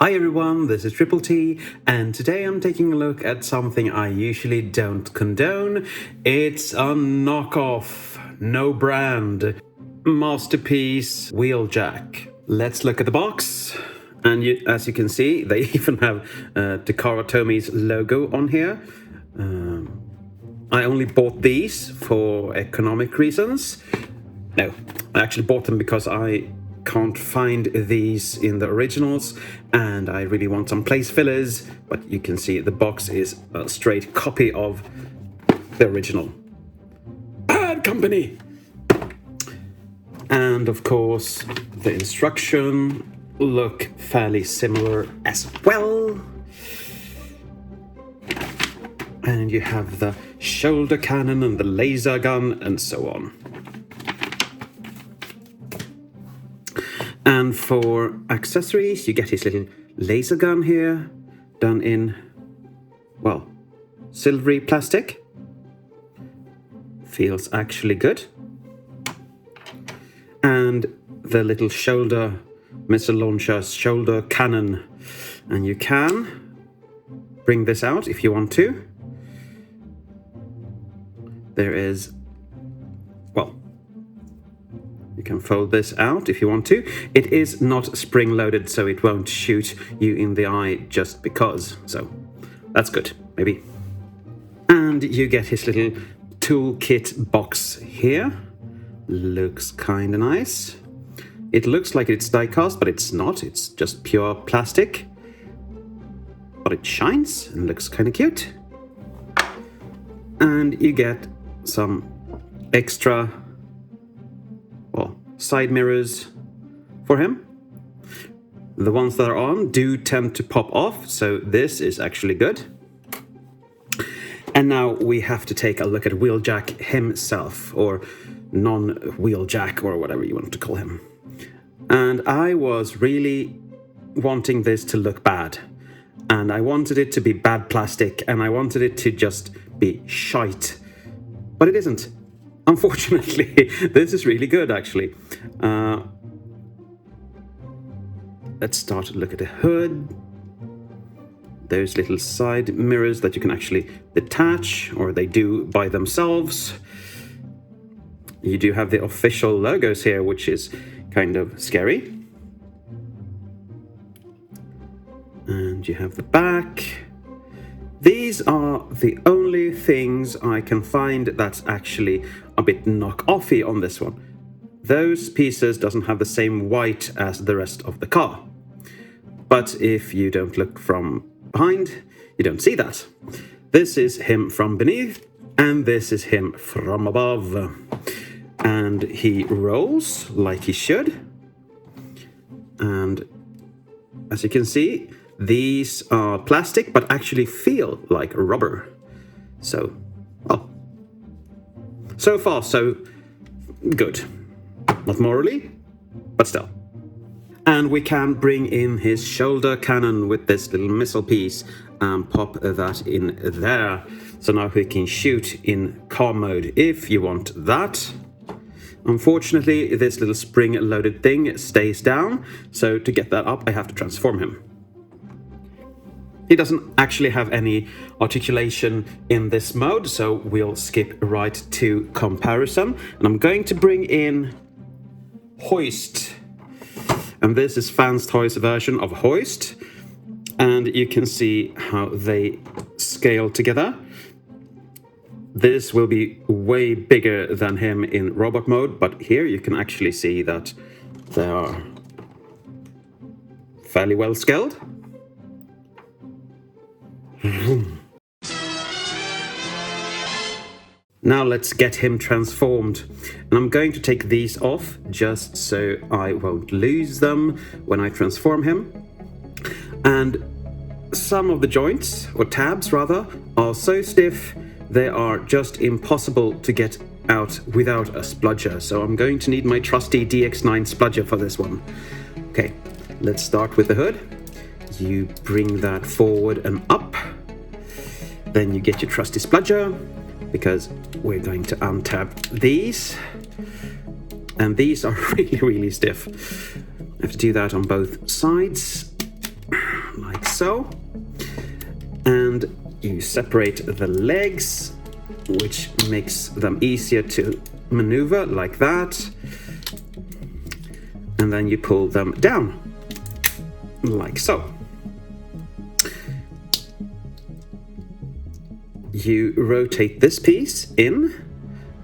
Hi everyone, this is Triple T, and today I'm taking a look at something I usually don't condone. It's a knockoff, no brand, masterpiece Wheeljack. Let's look at the box, and as you can see, they even have Takara Tomi's logo on here. I only bought these for economic reasons. No, I actually bought them because I can't find these in the originals and I really want some place fillers, but you can see the box is a straight copy of the original. Bad company! And of course the instruction look fairly similar as well. And you have the shoulder cannon and the laser gun and so on. And for accessories, you get his little laser gun here, done in, well, silvery plastic. Feels actually good. And the little shoulder missile launcher, shoulder cannon. And you can bring this out if you want to. There is, well, you can fold this out if you want to. It is not spring-loaded, so it won't shoot you in the eye just because. So that's good, maybe. And you get his little toolkit box here. Looks kind of nice. It looks like it's die-cast, but it's not. It's just pure plastic. But it shines and looks kind of cute. And you get some extra side mirrors for him. The ones that are on do tend to pop off, so this is actually good. And now we have to take a look at Wheeljack himself, or non-Wheeljack, or whatever you want to call him. And I was really wanting this to look bad. And I wanted it to be bad plastic, and I wanted it to just be shite. But it isn't. Unfortunately, this is really good, actually. Let's start to look at the hood. There's little side mirrors that you can actually detach, or they do by themselves. You do have the official logos here, which is kind of scary. And you have the back. These are the only things I can find that's actually a bit knock-offy on this one. Those pieces doesn't have the same white as the rest of the car. But if you don't look from behind, you don't see that. This is him from beneath, and this is him from above. And he rolls like he should. And as you can see, these are plastic, but actually feel like rubber. So, well, so far so good. Not morally, but still. And we can bring in his shoulder cannon with this little missile piece and pop that in there. So now he can shoot in car mode if you want that. Unfortunately, this little spring-loaded thing stays down, so to get that up, I have to transform him. He doesn't actually have any articulation in this mode, so we'll skip right to comparison. And I'm going to bring in Hoist. And this is Fans Toys version of Hoist. And you can see how they scale together. This will be way bigger than him in robot mode, but here you can actually see that they are fairly well scaled. Now let's get him transformed. And I'm going to take these off just so I won't lose them when I transform him. And some of the joints, or tabs rather, are so stiff they are just impossible to get out without a spludger. So I'm going to need my trusty DX9 spludger for this one. Okay, let's start with the hood. You bring that forward and up. Then you get your trusty spludger, because we're going to untab these. And these are really, really stiff. I have to do that on both sides. so. And you separate the legs, which makes them easier to maneuver like that. And then you pull them down like so. You rotate this piece in,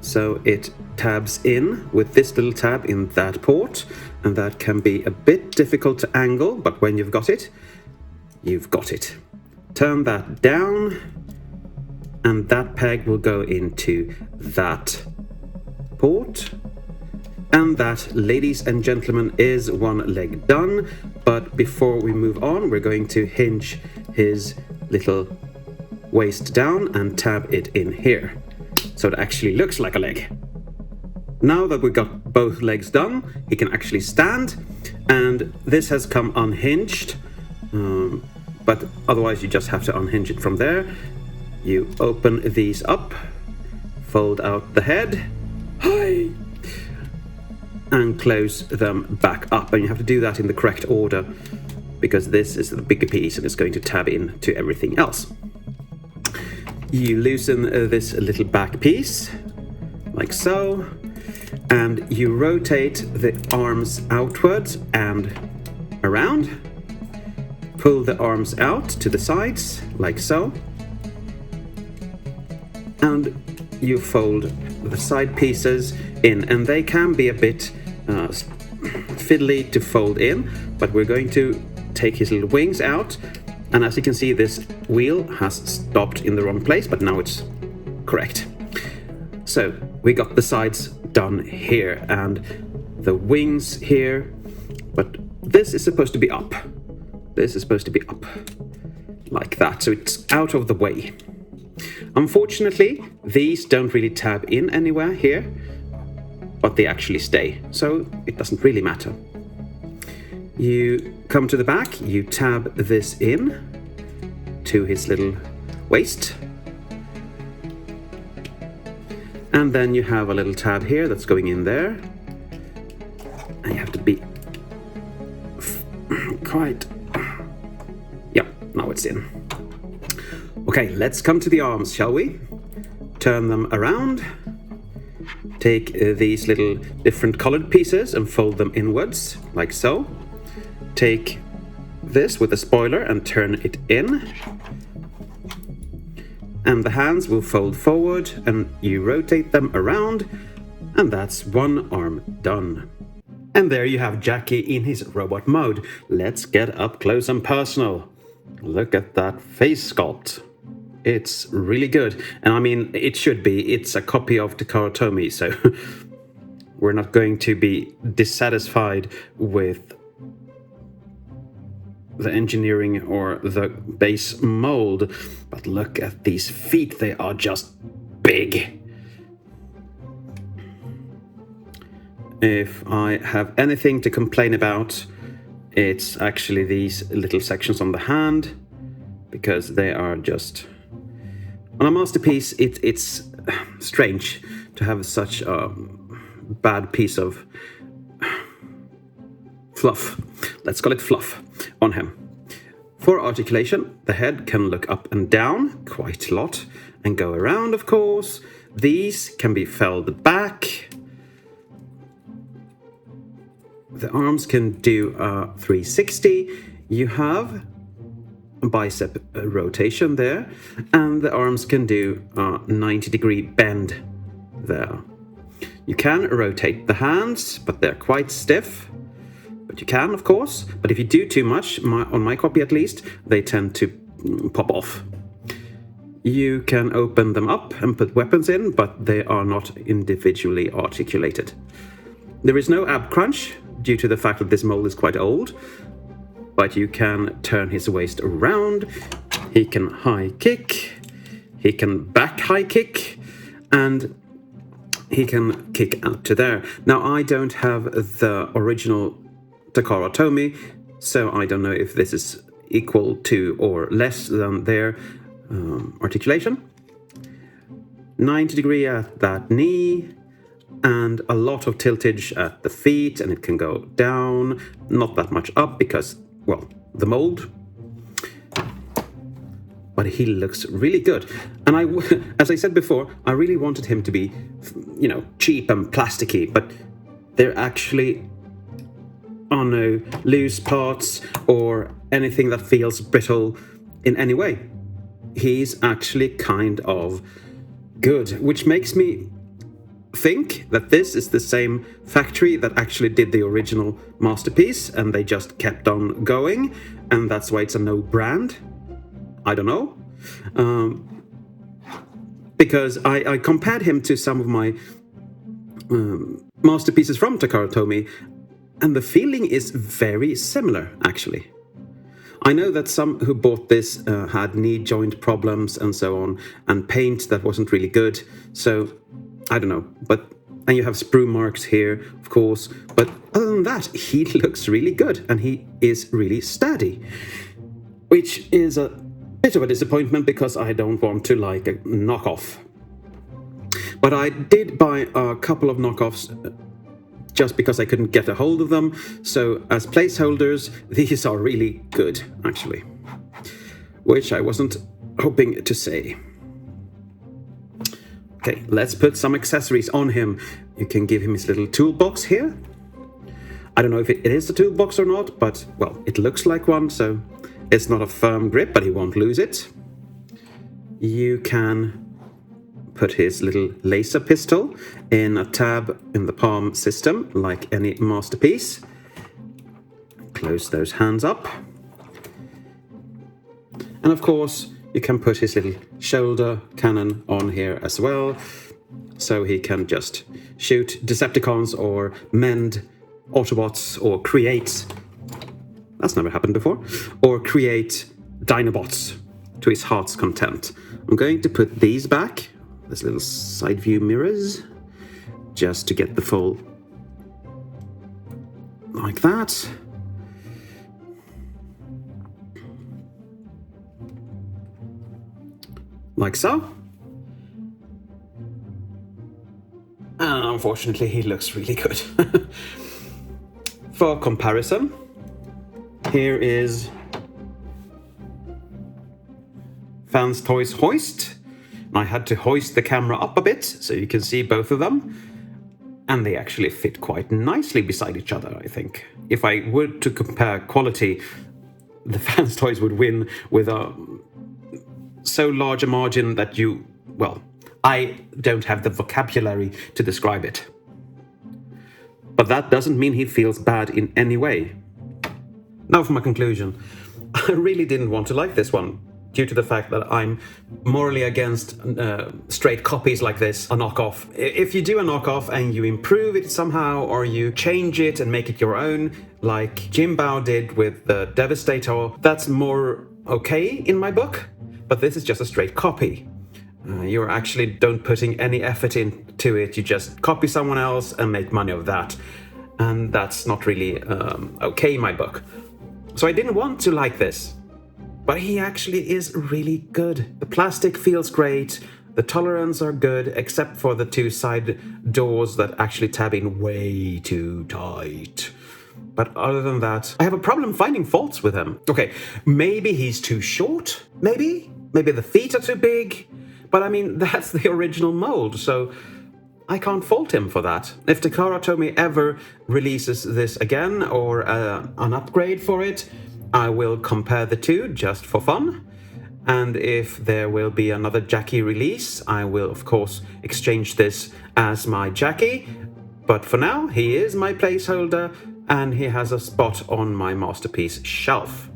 so it tabs in with this little tab in that port, and that can be a bit difficult to angle, but when you've got it, you've got it. Turn that down, and that peg will go into that port. And that, ladies and gentlemen, is one leg done. But before we move on, we're going to hinge his little waist down and tab it in here, so it actually looks like a leg. Now that we've got both legs done, he can actually stand, and this has come unhinged, but otherwise you just have to unhinge it from there. You open these up, fold out the head, hi, and close them back up, and you have to do that in the correct order because this is the bigger piece and it's going to tab in to everything else. You loosen this little back piece, like so, and you rotate the arms outwards and around. Pull the arms out to the sides, like so. And you fold the side pieces in, and they can be a bit fiddly to fold in, but we're going to take his little wings out. And as you can see, this wheel has stopped in the wrong place, but now it's correct. So we got the sides done here and the wings here, but this is supposed to be up. This is supposed to be up like that, so it's out of the way. Unfortunately, these don't really tab in anywhere here, but they actually stay, so it doesn't really matter. You come to the back, you tab this in to his little waist. And then you have a little tab here that's going in there. And you have to be quite... Yep, now it's in. Okay, let's come to the arms, shall we? Turn them around. Take these little different colored pieces and fold them inwards, like so. Take this with a spoiler and turn it in. And the hands will fold forward and you rotate them around, and that's one arm done. And there you have Jackie in his robot mode. Let's get up close and personal. Look at that face sculpt. It's really good. And I mean, it should be. It's a copy of Takara Tomy, so we're not going to be dissatisfied with the engineering or the base mold, but look at these feet, they are just big. If I have anything to complain about, it's actually these little sections on the hand, because they are just... On a masterpiece, it's strange to have such a bad piece of fluff. Let's call it fluff on him. For articulation, the head can look up and down quite a lot and go around, of course. These can be felled back. The arms can do a 360. You have a bicep rotation there, and the arms can do a 90-degree bend there. You can rotate the hands, but they're quite stiff. But you can, of course. But if you do too much, on my copy at least, they tend to pop off. You can open them up and put weapons in, but they are not individually articulated. There is no ab crunch due to the fact that this mold is quite old, but you can turn his waist around. He can high kick, he can back high kick, and he can kick out to there. Now, I don't have the original Takara Tomy, so I don't know if this is equal to or less than their articulation. 90 degree at that knee, and a lot of tiltage at the feet, and it can go down, not that much up because, well, the mold. but he looks really good. And as I said before, I really wanted him to be, cheap and plasticky, but there actually are no loose parts or anything that feels brittle in any way. He's actually kind of good, which makes me think that this is the same factory that actually did the original masterpiece, and they just kept on going, and that's why it's a no brand. I don't know. Because I compared him to some of my masterpieces from Takara Tomy, and the feeling is very similar, actually. I know that some who bought this had knee joint problems and so on, and paint that wasn't really good, so I don't know. And you have sprue marks here, of course, but other than that, he looks really good, and he is really sturdy, which is a bit of a disappointment because I don't want to like a knockoff. But I did buy a couple of knockoffs just because I couldn't get a hold of them, so as placeholders, these are really good, actually, which I wasn't hoping to say. Okay, let's put some accessories on him. You can give him his little toolbox here. I don't know if it is a toolbox or not, but, well, it looks like one, so it's not a firm grip, but he won't lose it. You can put his little laser pistol in a tab in the palm system, like any masterpiece. Close those hands up. And of course, you can put his little shoulder cannon on here as well, so he can just shoot Decepticons or mend Autobots or create... That's never happened before. Or create Dinobots to his heart's content. I'm going to put these back, these little side view mirrors, just to get the full... like that. Like so. And unfortunately, he looks really good. For comparison, here is Fans Toys Hoist. I had to hoist the camera up a bit so you can see both of them. And they actually fit quite nicely beside each other, I think. If I were to compare quality, the Fans Toys would win with a so large a margin that I don't have the vocabulary to describe it. But that doesn't mean he feels bad in any way. Now for my conclusion. I really didn't want to like this one, due to the fact that I'm morally against straight copies like this, a knockoff. If you do a knockoff and you improve it somehow, or you change it and make it your own, like Jim Bao did with the Devastator, that's more okay in my book. But this is just a straight copy. You actually don't putting any effort into it. You just copy someone else and make money of that. And that's not really okay in my book. So I didn't want to like this. But he actually is really good. The plastic feels great. The tolerance are good, except for the two side doors that actually tab in way too tight. But other than that, I have a problem finding faults with him. Okay, maybe he's too short, maybe? Maybe the feet are too big. But I mean, that's the original mold, so I can't fault him for that. If Takara Tomy ever releases this again, or an upgrade for it, I will compare the two just for fun. And if there will be another Jackie release, I will of course exchange this as my Jackie. But for now, he is my placeholder, and he has a spot on my masterpiece shelf.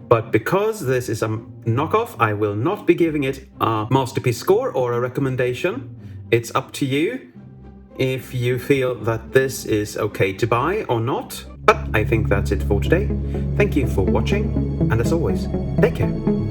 But because this is a knockoff, I will not be giving it a masterpiece score or a recommendation. It's up to you if you feel that this is okay to buy or not. But I think that's it for today. Thank you for watching, and as always, take care.